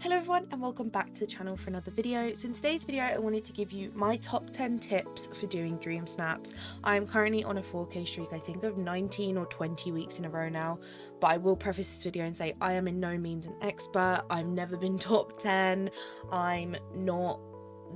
Hello everyone and welcome back to the channel for another video. So in today's video I wanted to give you my top 10 tips for doing dream snaps. I'm currently on a 4K streak, I think of 19 or 20 weeks in a row now, but I will preface this video and say I am in no means an expert. I've never been top 10. I'm not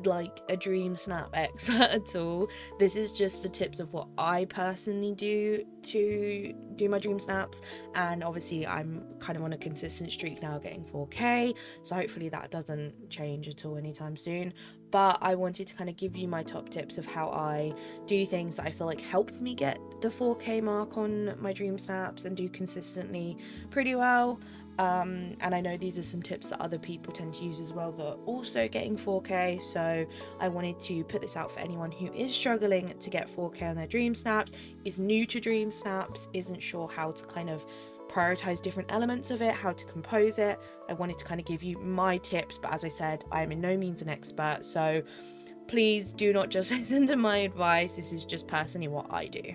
like a dream snap expert at all. This is just the tips of what I personally do to do my dream snaps, and obviously I'm kind of on a consistent streak now getting 4K, so hopefully that doesn't change at all anytime soon. But I wanted to kind of give you my top tips of how I do things that I feel like help me get the 4K mark on my dream snaps and do consistently pretty well. And I know these are some tips that other people tend to use as well that are also getting 4K, so I wanted to put this out for anyone who is struggling to get 4K on their dream snaps, is new to dream snaps, isn't sure how to kind of prioritize different elements of it, how to compose it. I wanted to kind of give you my tips, but as I said, I am in no means an expert, so please do not just listen to my advice. This is just personally what I do.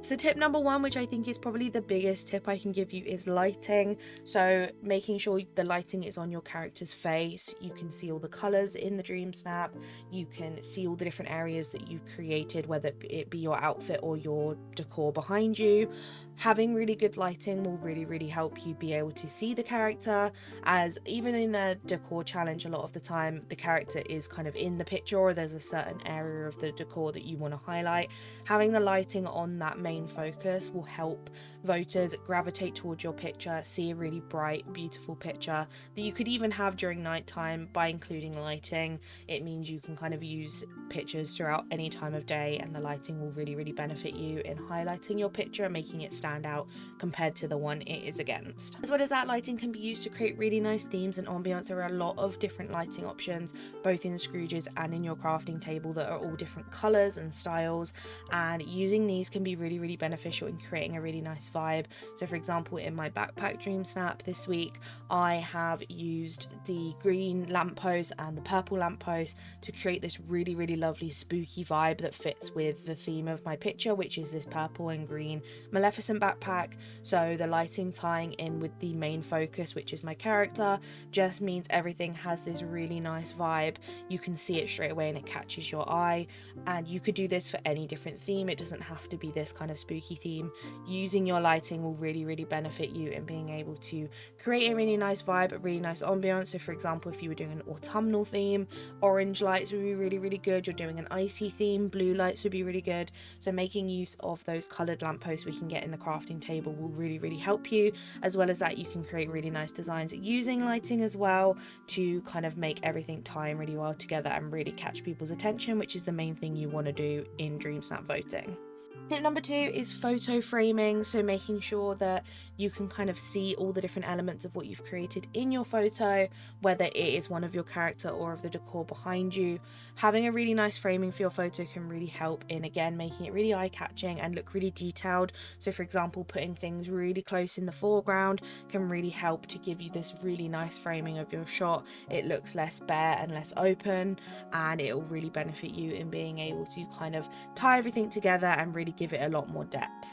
So tip number one, which I think is probably the biggest tip I can give you, is lighting. So making sure the lighting is on your character's face. You can see all the colors in the dream snap. You can see all the different areas that you've created, whether it be your outfit or your decor behind you. Having really good lighting will really help you be able to see the character, as even in a decor challenge, a lot of the time the character is kind of in the picture or there's a certain area of the decor that you want to highlight. Having the lighting on that main focus will help voters gravitate towards your picture, see a really bright, beautiful picture that you could even have during nighttime. By including lighting, it means you can kind of use pictures throughout any time of day, and the lighting will really benefit you in highlighting your picture and making it stand out compared to the one it is against. As well as that, lighting can be used to create really nice themes and ambience. There are a lot of different lighting options both in the Scrooges and in your crafting table that are all different colors and styles, and using these can be really beneficial in creating a really nice vibe. So for example, in my backpack dream snap this week, I have used the green lamppost and the purple lamppost to create this really lovely spooky vibe that fits with the theme of my picture, which is this purple and green Maleficent backpack. So the lighting tying in with the main focus, which is my character, just means everything has this really nice vibe. You can see it straight away and it catches your eye, and you could do this for any different theme. It doesn't have to be this kind of spooky theme. Using your lighting will really benefit you in being able to create a really nice vibe, a really nice ambiance. So for example, if you were doing an autumnal theme, orange lights would be really good. You're doing an icy theme, blue lights would be really good. So making use of those coloured lampposts we can get in the crafting table will really help you. As well as that, you can create really nice designs using lighting as well to kind of make everything tie in really well together and really catch people's attention, which is the main thing you want to do in dream snap voting. Tip number two is photo framing. So making sure that you can kind of see all the different elements of what you've created in your photo, whether it is one of your character or of the decor behind you. Having a really nice framing for your photo can really help in, again, making it really eye-catching and look really detailed. So for example, putting things really close in the foreground can really help to give you this really nice framing of your shot. It looks less bare and less open, and it will really benefit you in being able to kind of tie everything together and really give it a lot more depth.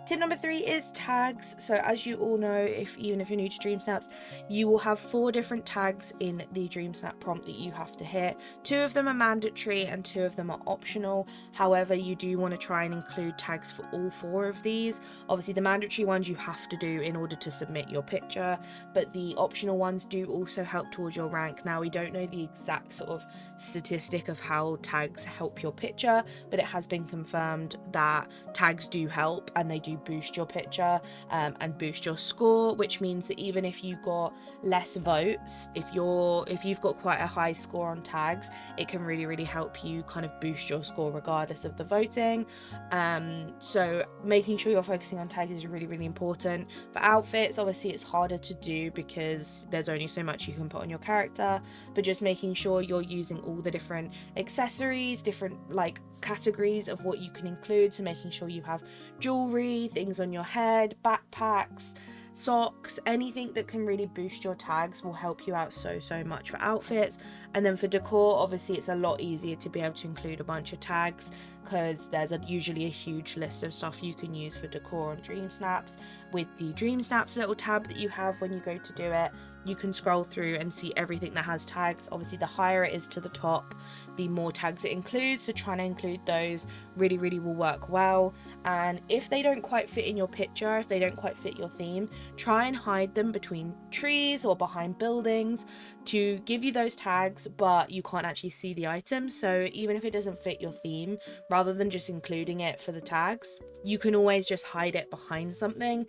Tip number three is tags. So as you all know, even if you're new to dream snaps, you will have 4 different tags in the dream snap prompt that you have to hit. 2 of them are mandatory and 2 of them are optional. However, you do want to try and include tags for all 4 of these. Obviously the mandatory ones you have to do in order to submit your picture, but the optional ones do also help towards your rank. Now, we don't know the exact sort of statistic of how tags help your picture, but it has been confirmed that tags do help, and they do boost your picture and boost your score, which means that even if you got less votes, if you've got quite a high score on tags, it can really help you kind of boost your score regardless of the voting. So making sure you're focusing on tags is really important. For outfits, obviously it's harder to do because there's only so much you can put on your character, but just making sure you're using all the different accessories, different like categories of what you can include. So making sure you have jewelry, things on your head, backpacks, socks, anything that can really boost your tags will help you out so much for outfits. And then for decor, obviously it's a lot easier to be able to include a bunch of tags. because there's usually a huge list of stuff you can use for decor on Dreamsnaps. With the Dreamsnaps little tab that you have when you go to do it, you can scroll through and see everything that has tags. Obviously, the higher it is to the top, the more tags it includes, so trying to include those really will work well. And if they don't quite fit in your picture, if they don't quite fit your theme, try and hide them between trees or behind buildings to give you those tags, but you can't actually see the item. So even if it doesn't fit your theme, rather than just including it for the tags, you can always just hide it behind something,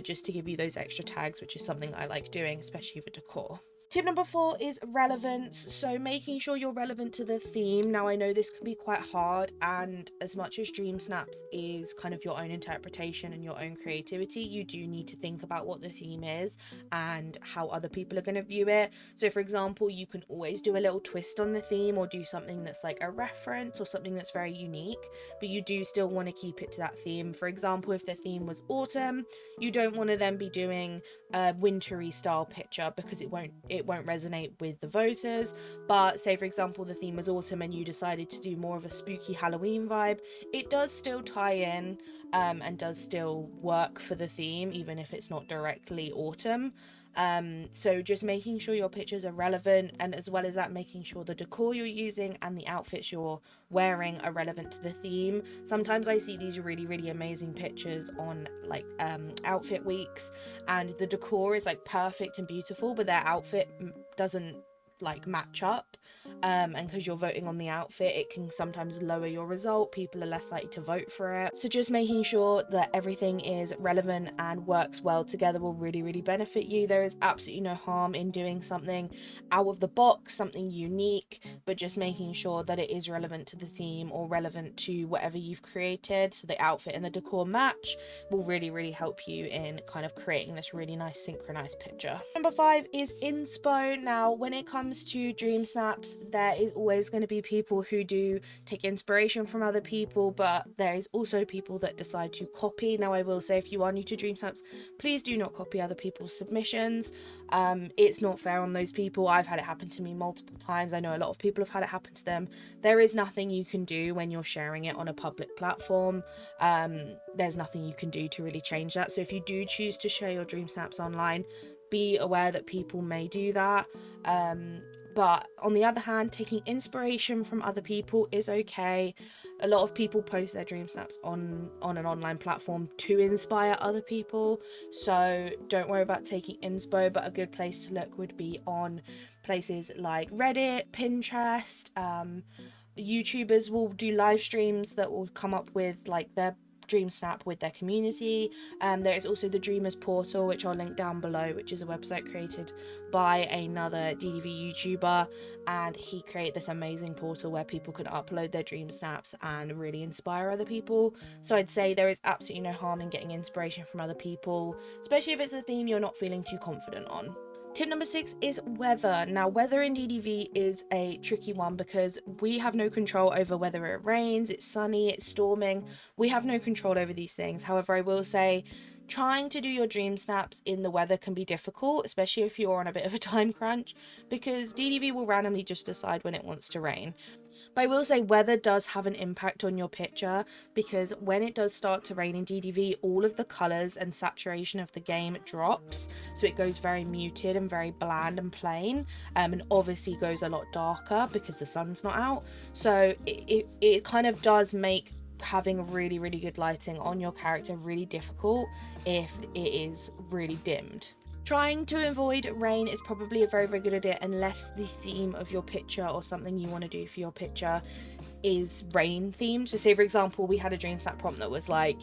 just to give you those extra tags, which is something I like doing, especially for decor. Tip number 4 is relevance. So making sure you're relevant to the theme. Now I know this can be quite hard, and as much as Dreamsnaps is kind of your own interpretation and your own creativity, you do need to think about what the theme is and how other people are going to view it. So for example, you can always do a little twist on the theme or do something that's like a reference or something that's very unique, but you do still want to keep it to that theme. For example, if the theme was autumn, you don't want to then be doing a wintry style picture because it won't resonate with the voters. But say for example the theme was autumn and you decided to do more of a spooky Halloween vibe, it does still tie in and does still work for the theme even if it's not directly autumn. So just making sure your pictures are relevant, and as well as that, making sure the decor you're using and the outfits you're wearing are relevant to the theme. Sometimes I see these really amazing pictures on like outfit weeks, and the decor is like perfect and beautiful, but their outfit doesn't like match up, and because you're voting on the outfit, it can sometimes lower your result. People are less likely to vote for it. So just making sure that everything is relevant and works well together will really benefit you. There is absolutely no harm in doing something out of the box, something unique, but just making sure that it is relevant to the theme or relevant to whatever you've created, so the outfit and the decor match, will really help you in kind of creating this really nice synchronized picture. Number 5 is inspo. Now when it comes to Dreamsnaps, there is always going to be people who do take inspiration from other people, but there is also people that decide to copy. Now I will say, if you are new to Dreamsnaps, please do not copy other people's submissions. It's not fair on those people. I've had it happen to me multiple times. I know a lot of people have had it happen to them. There is nothing you can do when you're sharing it on a public platform. There's nothing you can do to really change that. So if you do choose to share your Dreamsnaps online, be aware that people may do that. But on the other hand, taking inspiration from other people is okay. A lot of people post their Dreamsnaps on an online platform to inspire other people, so don't worry about taking inspo. But a good place to look would be on places like Reddit, Pinterest. YouTubers will do live streams that will come up with like their Dreamsnap with their community. There is also the Dreamers portal, which I'll link down below, which is a website created by another DDV YouTuber, and he created this amazing portal where people can upload their Dreamsnaps and really inspire other people. So I'd say there is absolutely no harm in getting inspiration from other people, especially if it's a theme you're not feeling too confident on. Tip number 6 is weather. Now, weather in DDV is a tricky one because we have no control over whether it rains, it's sunny, it's storming. We have no control over these things. However, I will say trying to do your Dreamsnaps in the weather can be difficult, especially if you're on a bit of a time crunch, because DDV will randomly just decide when it wants to rain. But I will say weather does have an impact on your picture, because when it does start to rain in DDV, all of the colours and saturation of the game drops, so it goes very muted and very bland and plain, and obviously goes a lot darker because the sun's not out. So it kind of does make having really good lighting on your character really difficult if it is really dimmed. Trying to avoid rain is probably a very good idea unless the theme of your picture or something you want to do for your picture is rain themed. So say for example we had a Dreamsnap prompt that was like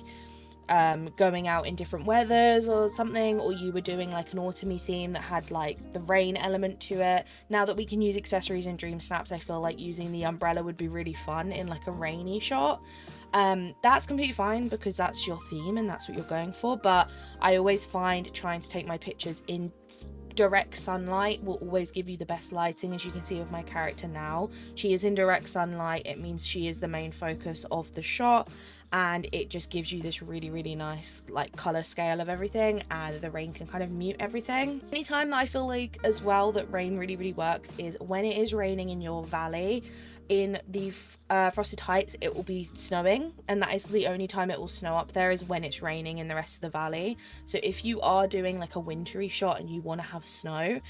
going out in different weathers or something, or you were doing like an autumny theme that had like the rain element to it. Now that we can use accessories in Dreamsnaps, I feel like using the umbrella would be really fun in like a rainy shot. That's completely fine because that's your theme and that's what you're going for, but I always find trying to take my pictures in direct sunlight will always give you the best lighting. As you can see with my character now, she is in direct sunlight. It means she is the main focus of the shot, and it just gives you this really nice like color scale of everything, and the rain can kind of mute everything. Anytime that I feel like as well that rain really works is when it is raining in your valley. in the Frosted Heights it will be snowing, and that is the only time it will snow up there, is when it's raining in the rest of the valley. So if you are doing like a wintry shot and you want to have snow,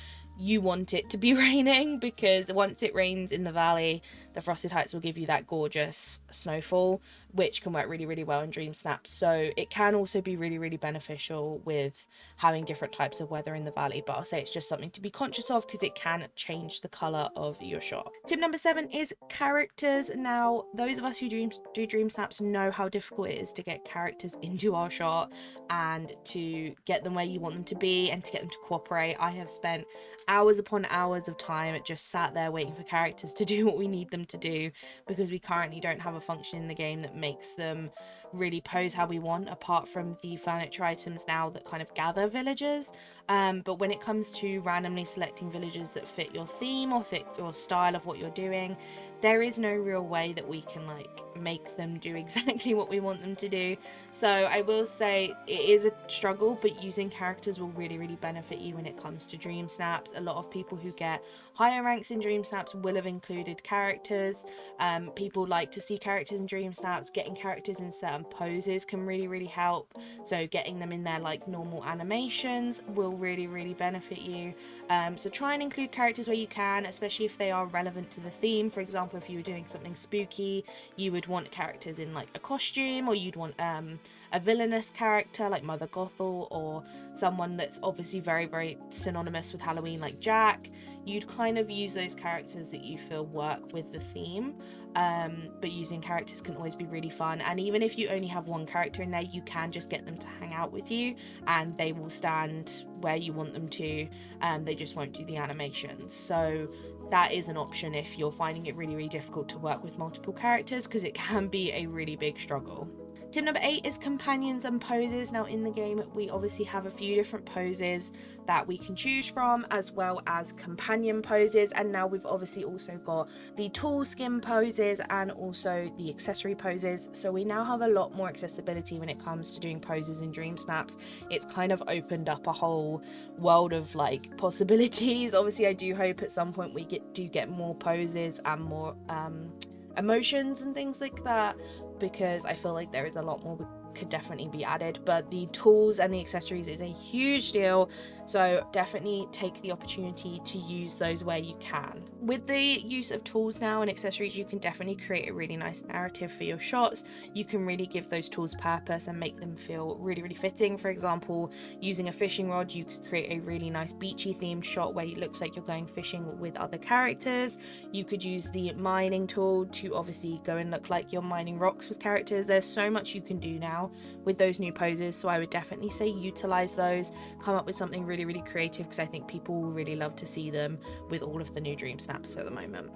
you want it to be raining, because once it rains in the valley, the Frosted Heights will give you that gorgeous snowfall, which can work really, really well in Dreamsnaps. So it can also be really, really beneficial with having different types of weather in the valley, but I'll say it's just something to be conscious of because it can change the color of your shot. Tip number 7 is characters. Now, those of us who do Dreamsnaps know how difficult it is to get characters into our shot and to get them where you want them to be and to get them to cooperate. I have spent hours upon hours of time just sat there waiting for characters to do what we need them to do, because we currently don't have a function in the game that makes them really pose how we want, apart from the furniture items now that kind of gather villagers. But when it comes to randomly selecting villagers that fit your theme or fit your style of what you're doing, there is no real way that we can like make them do exactly what we want them to do. So I will say it is a struggle, but using characters will really, really benefit you when it comes to Dreamsnaps. A lot of people who get higher ranks in Dreamsnaps will have included characters. People like to see characters in Dreamsnaps. Getting characters in certain poses can really, really help. So getting them in their like normal animations will really, really benefit you. So try and include characters where you can, especially if they are relevant to the theme. For example, if you were doing something spooky, you would want characters in like a costume, or you'd want a villainous character like Mother Gothel, or someone that's obviously very, very synonymous with Halloween like Jack. You'd kind of use those characters that you feel work with the theme. But using characters can always be really fun, and even if you only have one character in there, you can just get them to hang out with you and they will stand where you want them to. They just won't do the animations. So that is an option if you're finding it really, really difficult to work with multiple characters, because it can be a really big struggle. Tip number 8 is companions and poses. Now in the game we obviously have a few different poses that we can choose from, as well as companion poses, and now we've obviously also got the tool skin poses and also the accessory poses. So we now have a lot more accessibility when it comes to doing poses in Dreamsnaps. It's kind of opened up a whole world of like possibilities. Obviously I do hope at some point we do get more poses and more emotions and things like that, because I feel like there is a lot more could definitely be added. But the tools and the accessories is a huge deal, so definitely take the opportunity to use those where you can. With the use of tools now and accessories, you can definitely create a really nice narrative for your shots. You can really give those tools purpose and make them feel really, really fitting. For example, using a fishing rod, you could create a really nice beachy themed shot where it looks like you're going fishing with other characters. You could use the mining tool to obviously go and look like you're mining rocks with characters. There's so much you can do now with those new poses, so I would definitely say utilize those, come up with something really, really creative, because I think people will really love to see them with all of the new Dreamsnaps at the moment.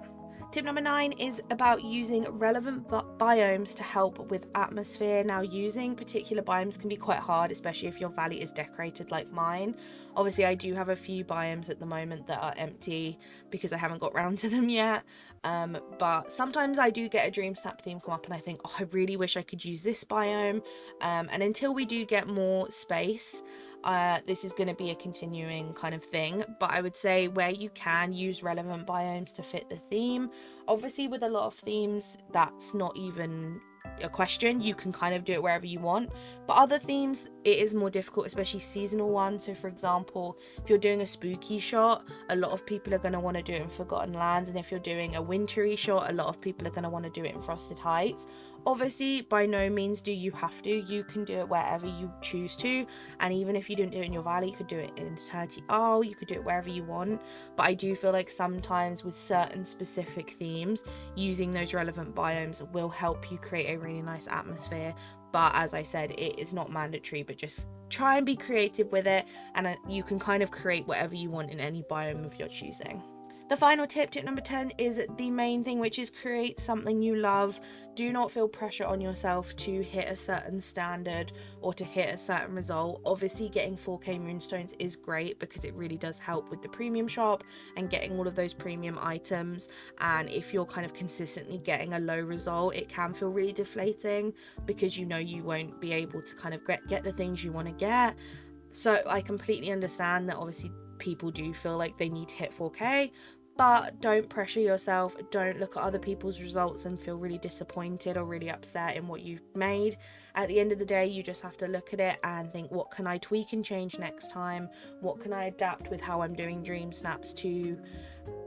Tip number 9 is about using relevant biomes to help with atmosphere. Now, using particular biomes can be quite hard, especially if your valley is decorated like mine. Obviously, I do have a few biomes at the moment that are empty because I haven't got round to them yet. But sometimes I do get a Dreamsnap theme come up and I think, oh, I really wish I could use this biome. And until we do get more space, this is going to be a continuing kind of thing, but I would say where you can, use relevant biomes to fit the theme. Obviously with a lot of themes that's not even a question, you can kind of do it wherever you want, but other themes it is more difficult, especially seasonal ones. So for example, if you're doing a spooky shot, a lot of people are going to want to do it in Forgotten Lands, and if you're doing a wintry shot, a lot of people are going to want to do it in Frosted Heights. Obviously, by no means do you have to. You can do it wherever you choose to, and even if you didn't do it in your valley, you could do it in Eternity Isle, you could do it wherever you want. But I do feel like sometimes with certain specific themes, using those relevant biomes will help you create a really nice atmosphere. But as I said, it is not mandatory, but just try and be creative with it, and you can kind of create whatever you want in any biome of your choosing. The final tip, tip number 10, is the main thing, which is create something you love. Do not feel pressure on yourself to hit a certain standard or to hit a certain result. Obviously getting 4K Moonstones is great because it really does help with the premium shop and getting all of those premium items, and if you're kind of consistently getting a low result, it can feel really deflating because you know you won't be able to kind of get the things you want to get. So I completely understand that obviously people do feel like they need to hit 4K, But don't pressure yourself. Don't look at other people's results and feel really disappointed or really upset in what you've made. At the end of the day, you just have to look at it and think, what can I tweak and change next time? What can I adapt with how I'm doing Dreamsnaps to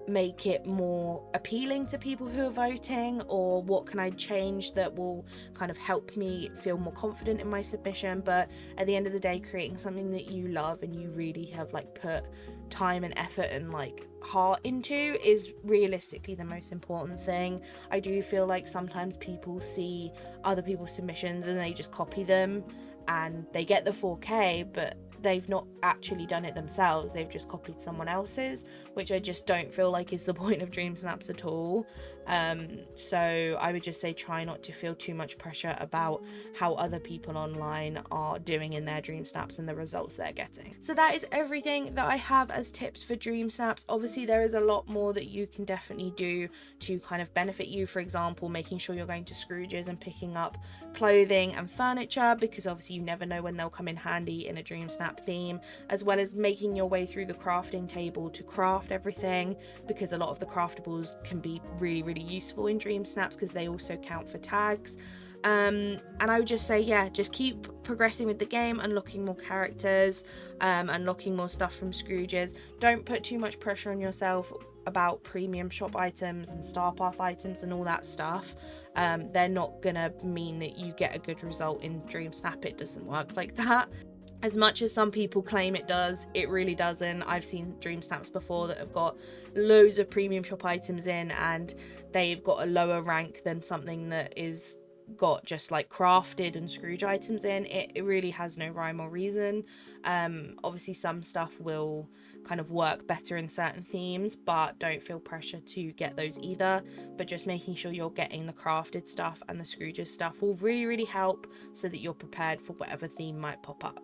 make it more appealing to people who are voting? Or what can I change that will kind of help me feel more confident in my submission? But at the end of the day, creating something that you love and you really have like put time and effort and like heart into is realistically the most important thing. I do feel like sometimes people see other people's submissions and they just copy them and they get the 4K, but they've not actually done it themselves. They've just copied someone else's, which I just don't feel like is the point of Dreamsnaps at all. So I would just say try not to feel too much pressure about how other people online are doing in their Dreamsnaps and the results they're getting. So that is everything that I have as tips for Dreamsnaps. Obviously there is a lot more that you can definitely do to kind of benefit you. For example, making sure you're going to Scrooge's and picking up clothing and furniture, because obviously you never know when they'll come in handy in a Dreamsnap theme, as well as making your way through the crafting table to craft everything, because a lot of the craftables can be really useful in Dreamsnaps because they also count for tags. And I would just say, yeah, just keep progressing with the game, unlocking more characters, unlocking more stuff from Scrooge's. Don't put too much pressure on yourself about premium shop items and star path items and all that stuff. They're not gonna mean that you get a good result in Dreamsnap. It doesn't work like that. As much as some people claim it does, it really doesn't. I've seen Dreamsnaps before that have got loads of premium shop items in and they've got a lower rank than something that is got just like crafted and Scrooge items in. It really has no rhyme or reason. Obviously some stuff will kind of work better in certain themes, but don't feel pressure to get those either. But just making sure you're getting the crafted stuff and the Scrooge's stuff will really help so that you're prepared for whatever theme might pop up.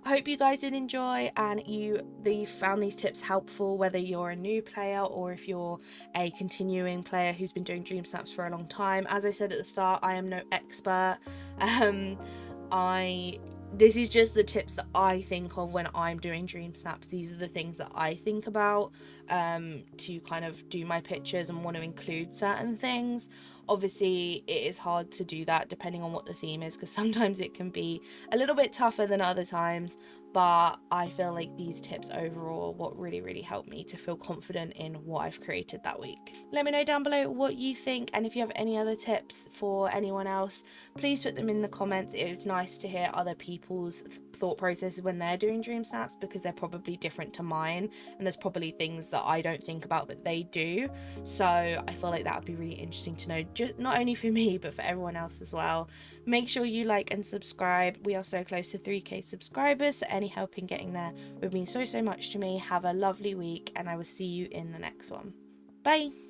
I hope you guys did enjoy and you found these tips helpful, whether you're a new player or if you're a continuing player who's been doing Dreamsnaps for a long time. As I said at the start, I am no expert. This is just the tips that I think of when I'm doing Dreamsnaps. These are the things that I think about to kind of do my pictures and want to include certain things. Obviously it is hard to do that depending on what the theme is, because sometimes it can be a little bit tougher than other times, but I feel like these tips overall what really helped me to feel confident in what I've created that week. Let me know down below what you think, and if you have any other tips for anyone else, please put them in the comments. It's nice to hear other people's thought processes when they're doing Dreamsnaps, because they're probably different to mine and there's probably things that I don't think about but they do. So I feel like that would be really interesting to know, just not only for me but for everyone else as well. Make sure you like and subscribe. We are so close to 3K subscribers, so any help in getting there would mean so much to me. Have a lovely week and I will see you in the next one. Bye.